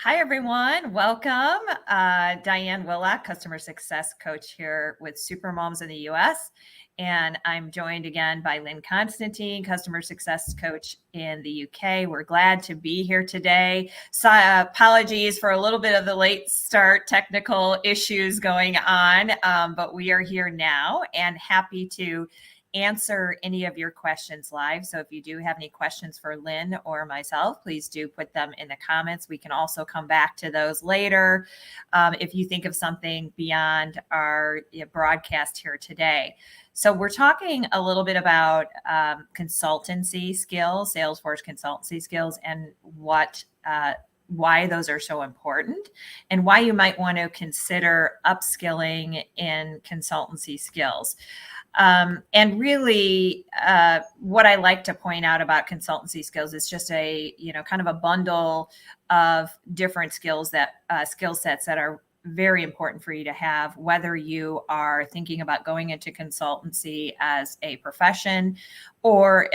Hi, everyone. Welcome. Diane Lyn, Customer Success Coach here with Supermoms in the U.S. And I'm joined again by Lynn Constantine, Customer Success Coach in the UK. We're glad to be here today. So, apologies for a little bit of the late start, technical issues going on, but we are here now and happy to answer any of your questions live. So if you do have any questions for Lynn or myself, please do put them in the comments. We can also come back to those later if you think of something beyond our broadcast here today. So we're talking a little bit about consultancy skills, Salesforce consultancy skills, and why those are so important and why you might want to upskilling in consultancy skills. And really, what I like to point out about consultancy skills is just kind of a bundle of different skill sets that are very important for you to have, whether you are thinking about going into consultancy as a profession or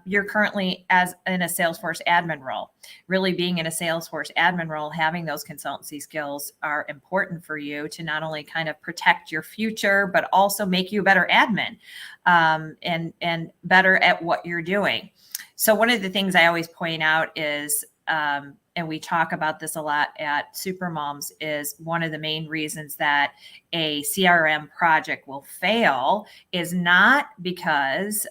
you're currently in a Salesforce admin role. Really being in a Salesforce admin role, having those consultancy skills are important for you to not only kind of protect your future, but also make you a better admin and better at what you're doing. So one of the things I always point out is, and we talk about this a lot at Supermoms, is one of the main reasons that a CRM project will fail is not because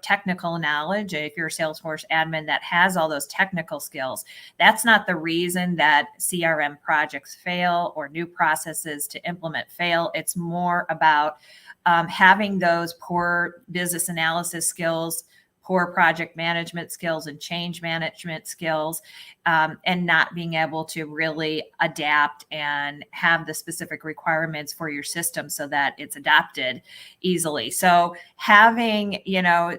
technical knowledge. If you're a Salesforce admin that has all those technical skills, that's not the reason that CRM projects fail or new processes to implement fail. It's more about having those poor business analysis skills, poor project management skills and change management skills, and not being able to really adapt and have the specific requirements for your system so that it's adopted easily. So having,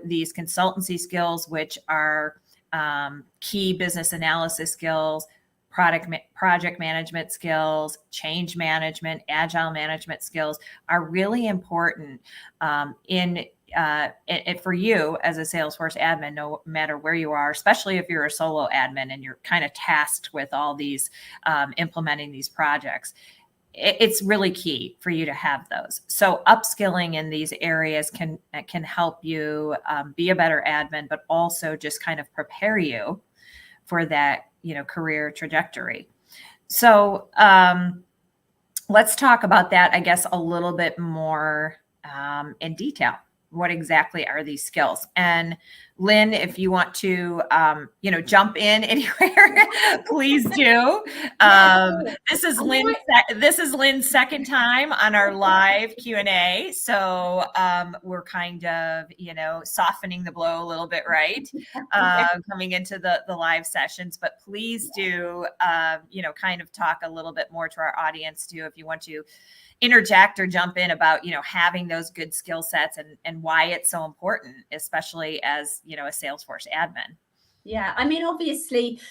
these consultancy skills, which are key business analysis skills, project management skills, change management, agile management skills are really important for you as a Salesforce admin, no matter where you are, especially if you're a solo admin and you're kind of tasked with all these implementing these projects. It's really key for you to have those. So upskilling in these areas can help you be a better admin, but also just kind of prepare you for that, career trajectory. So let's talk about that, I guess, a little bit more in detail. What exactly are these skills? And Lynn, if you want to, jump in anywhere, please do. This is Lynn's second time on our live Q&A. So we're kind of, softening the blow a little bit, right? Coming into the live sessions, but please do, kind of talk a little bit more to our audience too, if you want to interject or jump in about, having those good skill sets and why it's so important, especially as, a Salesforce admin. Yeah, I mean, obviously,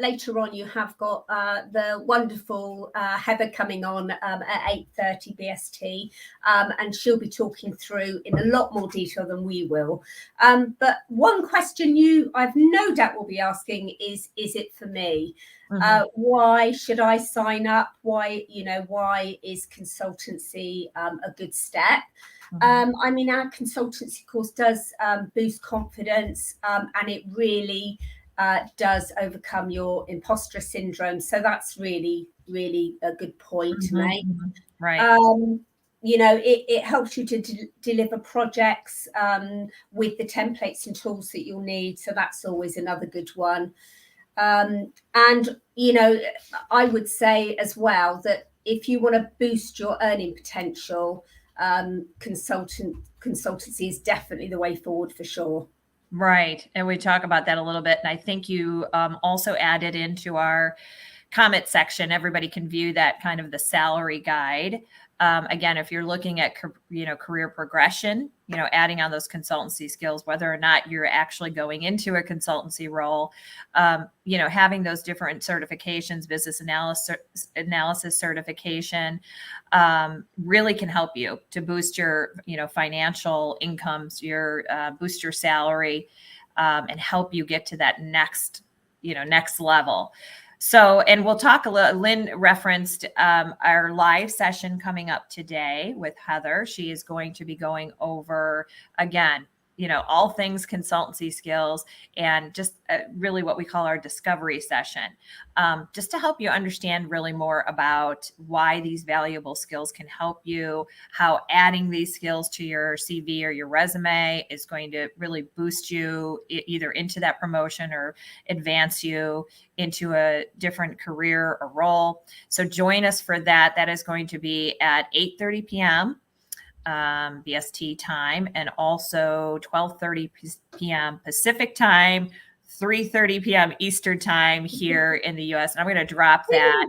later on you have got the wonderful Heather coming on at 8:30 BST, and she'll be talking through in a lot more detail than we will. But one question I've no doubt will be asking is it for me? Mm-hmm. Why should I sign up? Why is consultancy a good step? Mm-hmm. I mean, our consultancy course does boost confidence, and it really does overcome your imposter syndrome. So that's really, really a good point to make. Right. It helps you to deliver projects with the templates and tools that you'll need. So that's always another good one. And, I would say as well that if you want to boost your earning potential, consultancy is definitely the way forward for sure. Right. And we talk about that a little bit. And I think you also added into our comment section, everybody can view that kind of the salary guide. Again, if you're looking at, career progression, adding on those consultancy skills, whether or not you're actually going into a consultancy role, having those different certifications, business analysis certification, really can help you to boost your, financial incomes, boost your salary, and help you get to that next level. So, and we'll talk a little, Lyn referenced our live session coming up today with Heather. She is going to be going over, again, all things consultancy skills and just really what we call our discovery session, just to help you understand really more about why these valuable skills can help you, how adding these skills to your CV or your resume is going to really boost you either into that promotion or advance you into a different career or role. So join us for that. That is going to be at 8:30 p.m. BST time, and also 12:30 p.m. Pacific time, 3:30 p.m. Eastern time here in the US. And I'm going to drop that.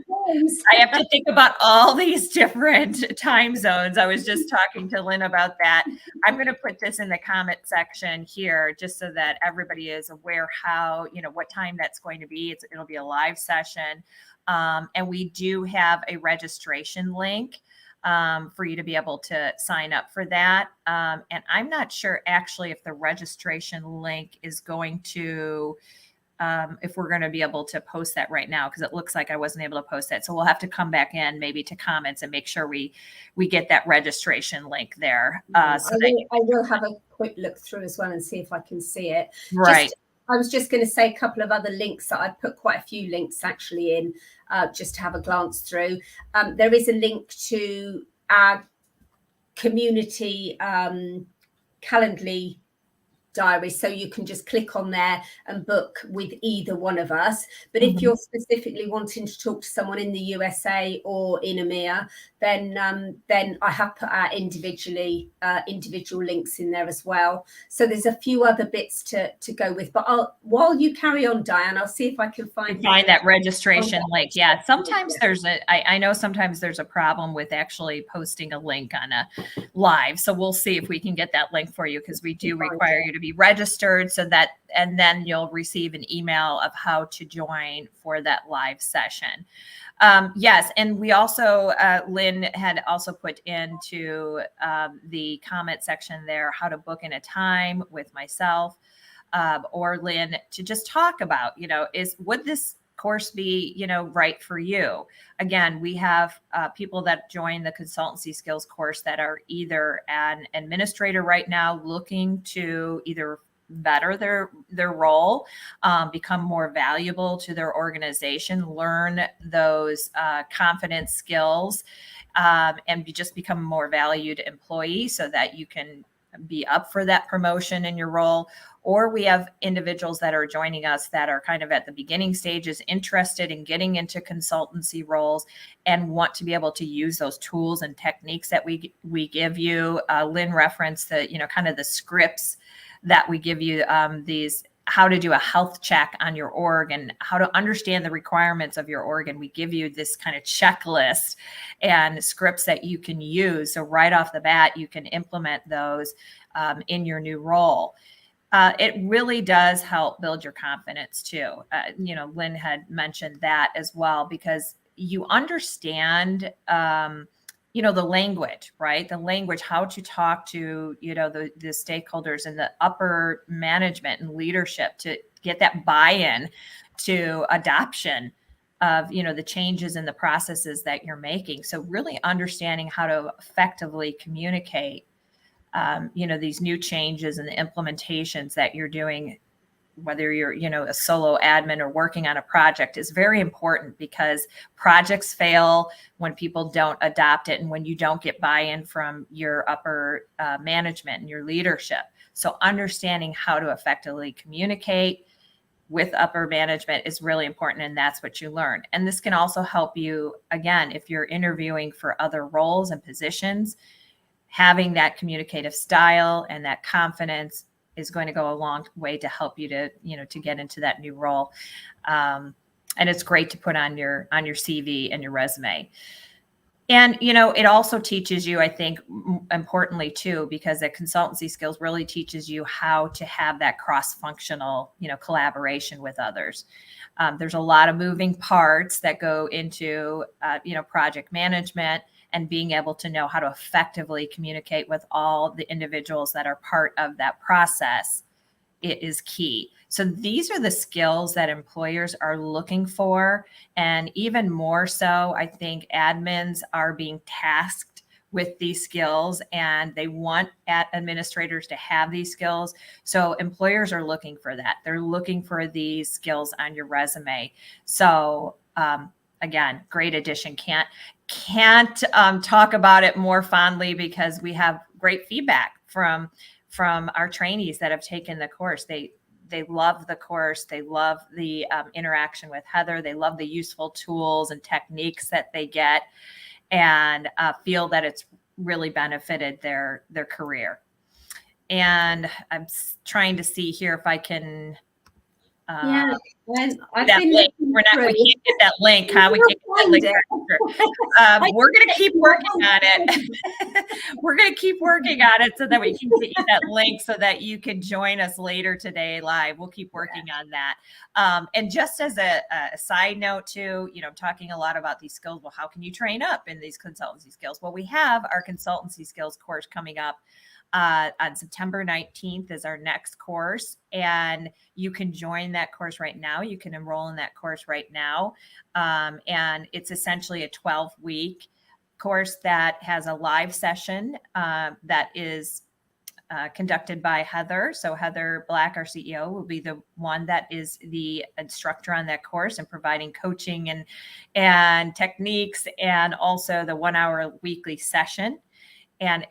I have to think about all these different time zones. I was just talking to Lyn about that. I'm going to put this in the comment section here just so that everybody is aware how, what time that's going to be. It'll be a live session. And we do have a registration link for you to be able to sign up for that. And I'm not sure actually if the registration link is going to, if we're going to be able to post that right now, because it looks like I wasn't able to post that. So we'll have to come back in maybe to comments and make sure we get that registration link there. I will have a quick look through as well and see if I can see it. Right. I was just going to say a couple of other links that I put quite a few links actually in just to have a glance through. There is a link to our community Calendly diary, so you can just click on there and book with either one of us. But if you're specifically wanting to talk to someone in the USA or in EMEA, then I have put our individual links in there as well. So there's a few other bits to go with. But while you carry on, Diane, I'll see if I can find that registration link. Yeah, sometimes I know sometimes there's a problem with actually posting a link on a live. So we'll see if we can get that link for you, because we do require you to be registered, so that, and then you'll receive an email of how to join for that live session. Yes, and we also, Lyn had also put into the comment section there how to book in a time with myself or Lyn to just talk about, would this course be, right for you? Again, we have people that join the consultancy skills course that are either an administrator right now looking to either better their role, become more valuable to their organization, learn those confidence skills, and just become a more valued employee so that you can be up for that promotion in your role. Or we have individuals that are joining us that are kind of at the beginning stages, interested in getting into consultancy roles and want to be able to use those tools and techniques that we give you. Lyn referenced the, kind of the scripts that we give you, these, how to do a health check on your org and how to understand the requirements of your org. And we give you this kind of checklist and scripts that you can use. So right off the bat, you can implement those in your new role. It really does help build your confidence too. Lyn had mentioned that as well, because you understand, the language, right? The language, how to talk to, the stakeholders and the upper management and leadership to get that buy-in to adoption of, the changes in the processes that you're making. So really understanding how to effectively communicate, these new changes and the implementations that you're doing, whether you're, a solo admin or working on a project, is very important, because projects fail when people don't adopt it and when you don't get buy-in from your upper management and your leadership. So understanding how to effectively communicate with upper management is really important, and that's what you learn. And this can also help you, again, if you're interviewing for other roles and positions, having that communicative style and that confidence is going to go a long way to help you to, to get into that new role. And it's great to put on your CV and your resume. And, it also teaches you, I think, importantly too, because the consultancy skills really teaches you how to have that cross-functional, collaboration with others. There's a lot of moving parts that go into, project management, and being able to know how to effectively communicate with all the individuals that are part of that process it is key. So these are the skills that employers are looking for. And even more so, I think admins are being tasked with these skills, and they want administrators to have these skills. So employers are looking for that. They're looking for these skills on your resume. So again, great addition. Can't talk about it more fondly, because we have great feedback from our trainees that have taken the course. They love the course. They love the interaction with Heather. They love the useful tools and techniques that they get, and feel that it's really benefited their career. And I'm trying to see here if I can. Yeah, and I've that been link. looking We through. can't get that link, huh? We can't get that link. We're going to keep working on it. We're going to keep working on it so that we can get you that link so that you can join us later today live. We'll keep working on that. And just as a side note too, I'm talking a lot about these skills. Well, how can you train up in these consultancy skills? Well, we have our consultancy skills course coming up. On September 19th is our next course, and you can join that course right now. You can enroll in that course right now. And it's essentially a 12-week course that has a live session that is conducted by Heather. So Heather Black, our CEO, will be the one that is the instructor on that course and providing coaching and techniques, and also the 1-hour weekly session. And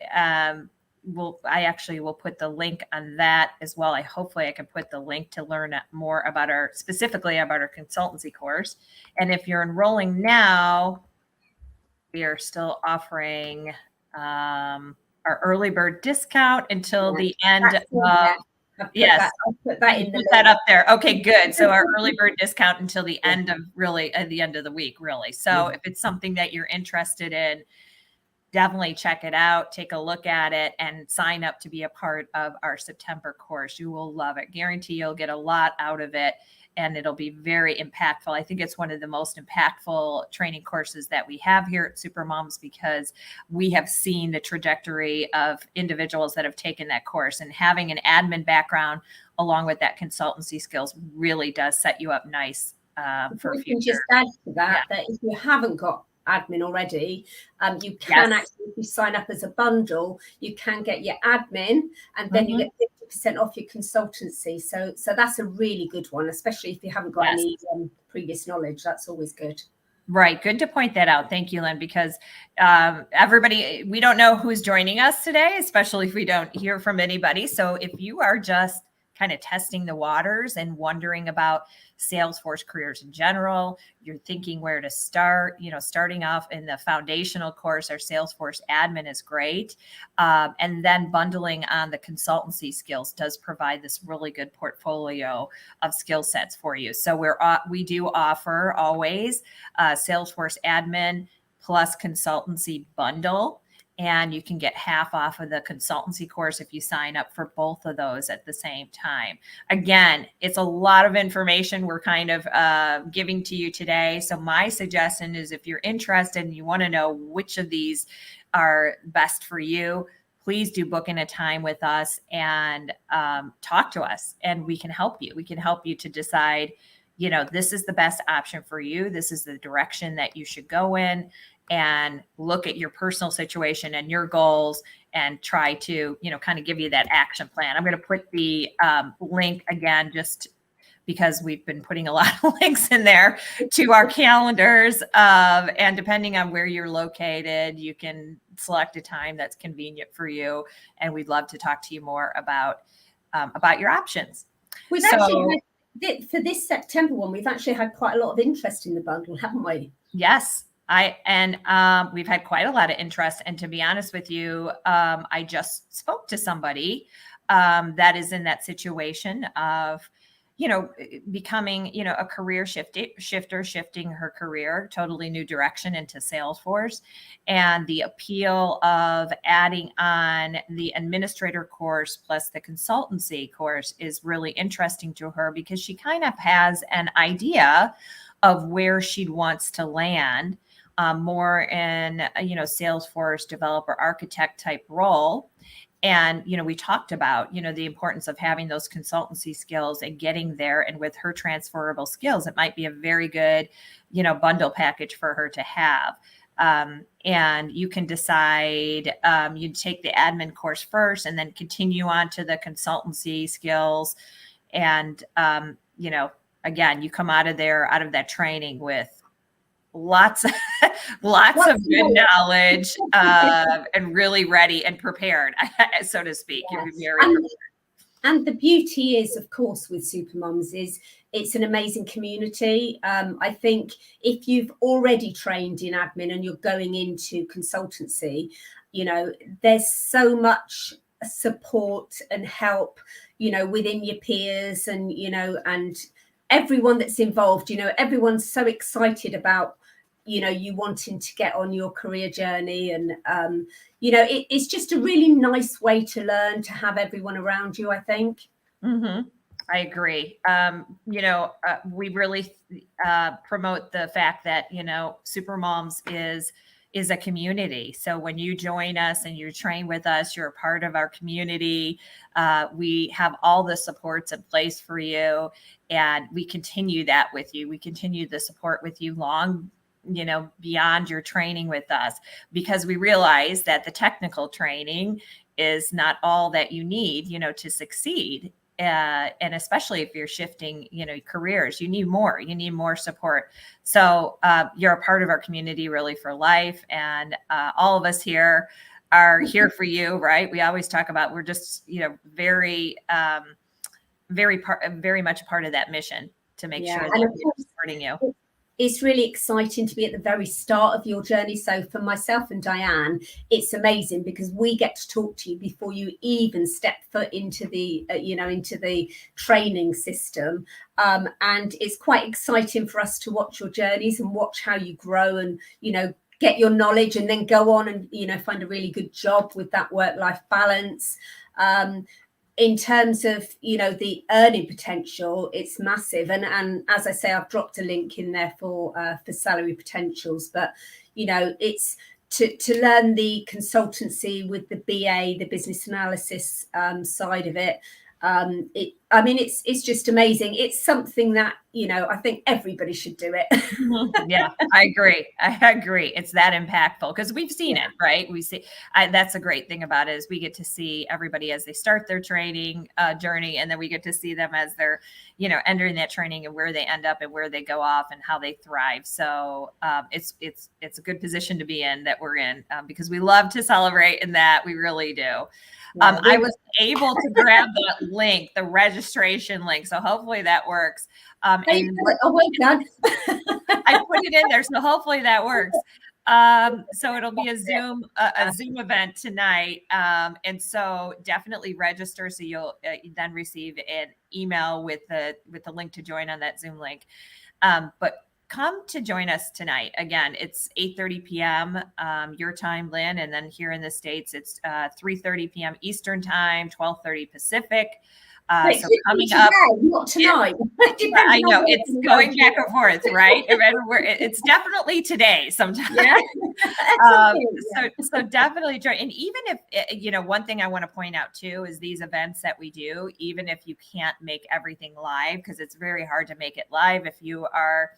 I actually will put the link on that as well. Hopefully I can put the link to learn more about specifically about our consultancy course. And if you're enrolling now, we are still offering our early bird discount until the end of. Yes, I'll put that in put that up there. Okay, good. So our early bird discount until the end of the end of the week, really. So if it's something that you're interested in, definitely check it out, take a look at it, and sign up to be a part of our September course. You will love it. Guarantee you'll get a lot out of it, and it'll be very impactful. I think it's one of the most impactful training courses that we have here at Supermoms, because we have seen the trajectory of individuals that have taken that course, and having an admin background along with that consultancy skills really does set you up nice for future. You can just add to that, that if you haven't got admin already, you can actually, if you sign up as a bundle, you can get your admin, and then you get 50% off your consultancy. So that's a really good one, especially if you haven't got any previous knowledge. That's always good. Right. Good to point that out. Thank you, Lynn, because everybody, we don't know who's joining us today, especially if we don't hear from anybody. So if you are just kind of testing the waters and wondering about Salesforce careers in general, you're thinking where to start, starting off in the foundational course, our Salesforce Admin is great. And then bundling on the consultancy skills does provide this really good portfolio of skill sets for you. So we do offer always Salesforce Admin plus consultancy bundle. And you can get half off of the consultancy course if you sign up for both of those at the same time. Again, it's a lot of information we're kind of giving to you today. So my suggestion is, if you're interested and you want to know which of these are best for you, please do book in a time with us and talk to us, and we can help you. We can help you to decide, this is the best option for you. This is the direction that you should go in, and look at your personal situation and your goals, and try to, kind of give you that action plan. I'm going to put the link again, just because we've been putting a lot of links in there to our calendars. And depending on where you're located, you can select a time that's convenient for you. And we'd love to talk to you more about your options. We've actually had, for this September one, we've actually had quite a lot of interest in the bundle, haven't we? Yes. We've had quite a lot of interest. And to be honest with you, I just spoke to somebody that is in that situation of, becoming, a career shifter, shifting her career, totally new direction into Salesforce. And the appeal of adding on the administrator course plus the consultancy course is really interesting to her, because she kind of has an idea of where she wants to land. More in, Salesforce developer architect type role. And, we talked about, the importance of having those consultancy skills and getting there. And with her transferable skills, it might be a very good, bundle package for her to have. And you can decide, you take the admin course first and then continue on to the consultancy skills. And, again, you come out of that training with lots of good knowledge, and really ready and prepared, so to speak. Yes. You're very and the beauty is, of course, with Supermoms is it's an amazing community. I think if you've already trained in admin and you're going into consultancy, there's so much support and help, within your peers and, and everyone that's involved. Everyone's so excited about you wanting to get on your career journey, and it's just a really nice way to learn, to have everyone around you, I think. Mm-hmm. I agree. We really promote the fact that Supermoms is a community. So when you join us and you train with us, you're a part of our community. We have all the supports in place for you, and we continue that with you. We continue the support with you long beyond your training with us, because we realize that the technical training is not all that you need, to succeed. And especially if you're shifting, careers, you need more support. So you're a part of our community really for life. And all of us here are here for you, right? We always talk about, we're just, very much part of that mission to make sure that we're supporting you. It's really exciting to be at the very start of your journey. So for myself and Diane, it's amazing because we get to talk to you before you even step foot into the, into the training system. And it's quite exciting for us to watch your journeys and watch how you grow and, get your knowledge and then go on and, find a really good job with that work-life balance. In terms of, the earning potential, it's massive. And as I say, I've dropped a link in there for salary potentials. But, it's to learn the consultancy with the BA, the business analysis side of it. It's just amazing. It's something that, I think everybody should do it. Yeah, I agree. It's that impactful because we've seen it, right? We see that's a great thing about it is we get to see everybody as they start their training journey, and then we get to see them as they're, entering that training and where they end up and where they go off and how they thrive. So it's a good position to be in that we're in because we love to celebrate in that we really do. I was able to grab that link, the registration link. So hopefully that works. Well done. I put it in there. So hopefully that works. So it'll be a Zoom event tonight. And so definitely register. So you'll then receive an email with the link to join on that Zoom link. But come to join us tonight. Again, it's 8:30 p.m. Your time, Lynn, and then here in the States, it's 3:30 p.m. Eastern time, 12:30 Pacific. So coming up, not tonight. I know it's going back and forth, right? It's definitely today sometime. Yeah. So definitely join. And even if, one thing I want to point out too, is these events that we do, even if you can't make everything live, because it's very hard to make it live if you are,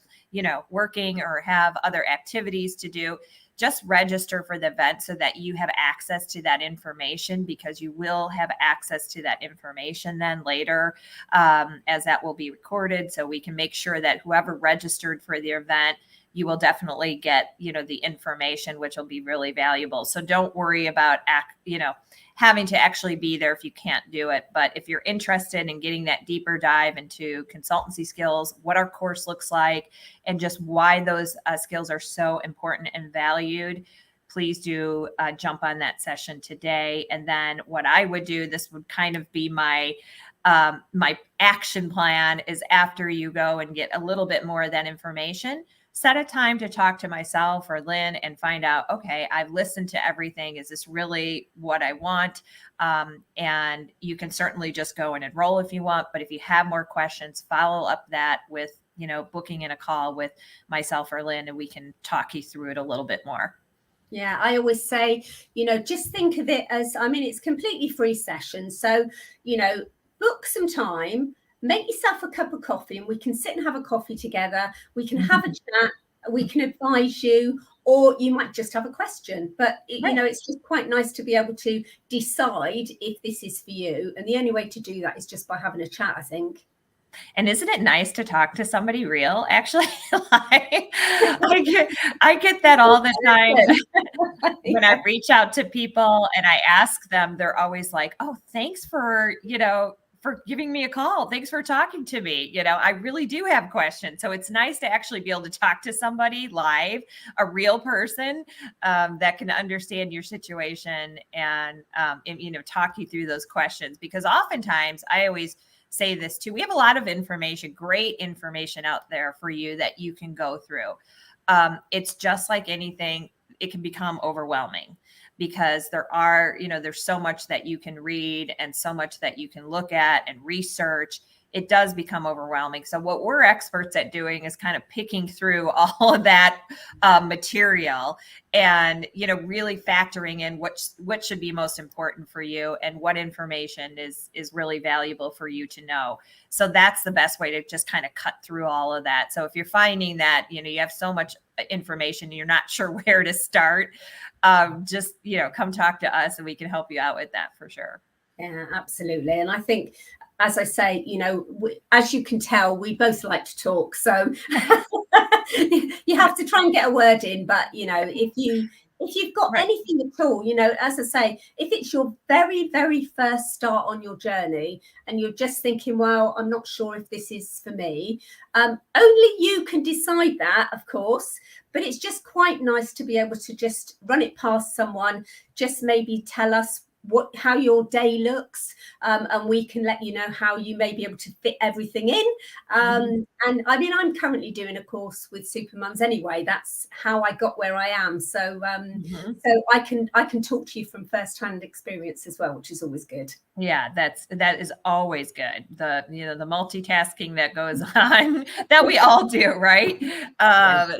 working or have other activities to do, just register for the event so that you have access to that information, because you will have access to that information then later, as that will be recorded. So we can make sure that whoever registered for the event, you will definitely get, the information, which will be really valuable. So don't worry about, having to actually be there if you can't do it. But if you're interested in getting that deeper dive into consultancy skills, what our course looks like, and just why those skills are so important and valued, please do jump on that session today. And then what I would do, this would kind of be my action plan, is after you go and get a little bit more of that information, set a time to talk to myself or Lynn and find out, okay, I've listened to everything. Is this really what I want? And you can certainly just go and enroll if you want. But if you have more questions, follow up that with, booking in a call with myself or Lynn, and we can talk you through it a little bit more. Yeah, I always say, just think of it as, I mean, it's completely free session. So, book some time, make yourself a cup of coffee, and we can sit and have a coffee together. We can have a chat, we can advise you, or you might just have a question. But, it's just quite nice to be able to decide if this is for you. And the only way to do that is just by having a chat, I think. And isn't it nice to talk to somebody real? Actually, I get that all the time when I reach out to people and I ask them. They're always like, "Oh, thanks for for giving me a call. Thanks for talking to me. I really do have questions." So it's nice to actually be able to talk to somebody live, a real person that can understand your situation and talk you through those questions. Because oftentimes, I always say this too. We have a lot of information, great information out there for you that you can go through. It's just like anything, it can become overwhelming because there's so much that you can read and so much that you can look at and research. It does become overwhelming. So what we're experts at doing is kind of picking through all of that material and, really factoring in what should be most important for you and what information is really valuable for you to know. So that's the best way to just kind of cut through all of that. So if you're finding that, you have so much information, and you're not sure where to start, just, come talk to us and we can help you out with that for sure. Yeah, absolutely. And I think, as I say, as you can tell, we both like to talk. So you have to try and get a word in. But, if you've got anything at all, as I say, if it's your very, very first start on your journey and you're just thinking, well, I'm not sure if this is for me, only you can decide that, of course. But it's just quite nice to be able to just run it past someone, just maybe tell us how your day looks, and we can let you know how you may be able to fit everything in. And I mean, I'm currently doing a course with Supermums anyway. That's how I got where I am. So so I can talk to you from first-hand experience as well, which is always good. Yeah, that is always good. The the multitasking that goes on that we all do, right?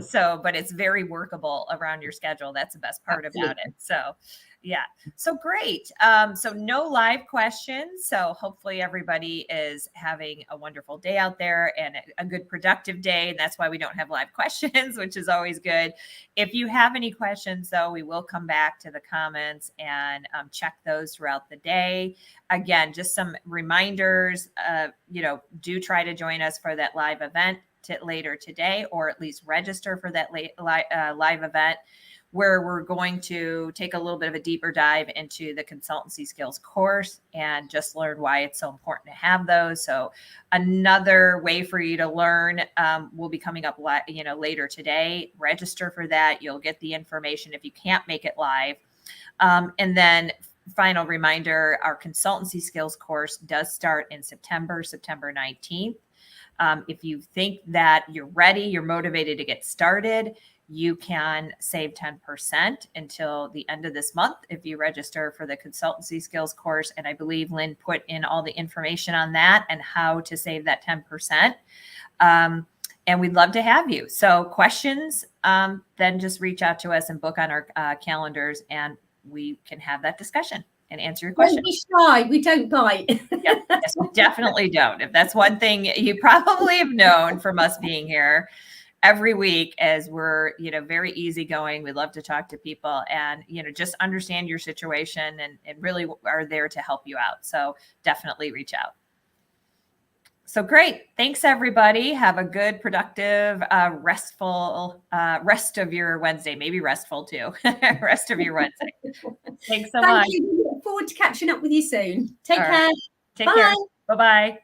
So, but it's very workable around your schedule. That's the best part about it. So, yeah. So great. So no live questions. So hopefully everybody is having a wonderful day out there and a good productive day. And that's why we don't have live questions, which is always good. If you have any questions, though, we will come back to the comments and check those throughout the day. Again, just some reminders, do try to join us for that live event later today, or at least register for that live event, where we're going to take a little bit of a deeper dive into the consultancy skills course and just learn why it's so important to have those. So another way for you to learn will be coming up, later today. Register for that. You'll get the information if you can't make it live. And then final reminder, our consultancy skills course does start in September 19th. If you think that you're ready, you're motivated to get started, you can save 10% until the end of this month if you register for the consultancy skills course. And I believe Lynn put in all the information on that and how to save that 10%. And we'd love to have you. So questions, then just reach out to us and book on our calendars, and we can have that discussion and answer your questions. Don't be shy. We don't bite. Yes, we definitely don't. If that's one thing you probably have known from us being here every week, as we're, very easygoing. We love to talk to people and, just understand your situation and really are there to help you out. So definitely reach out. So great. Thanks, everybody. Have a good, productive, restful rest of your Wednesday. Maybe restful too. Rest of your Wednesday. Thanks so much. Thank you. Look forward to catching up with you soon. Take care. Take care. Bye-bye.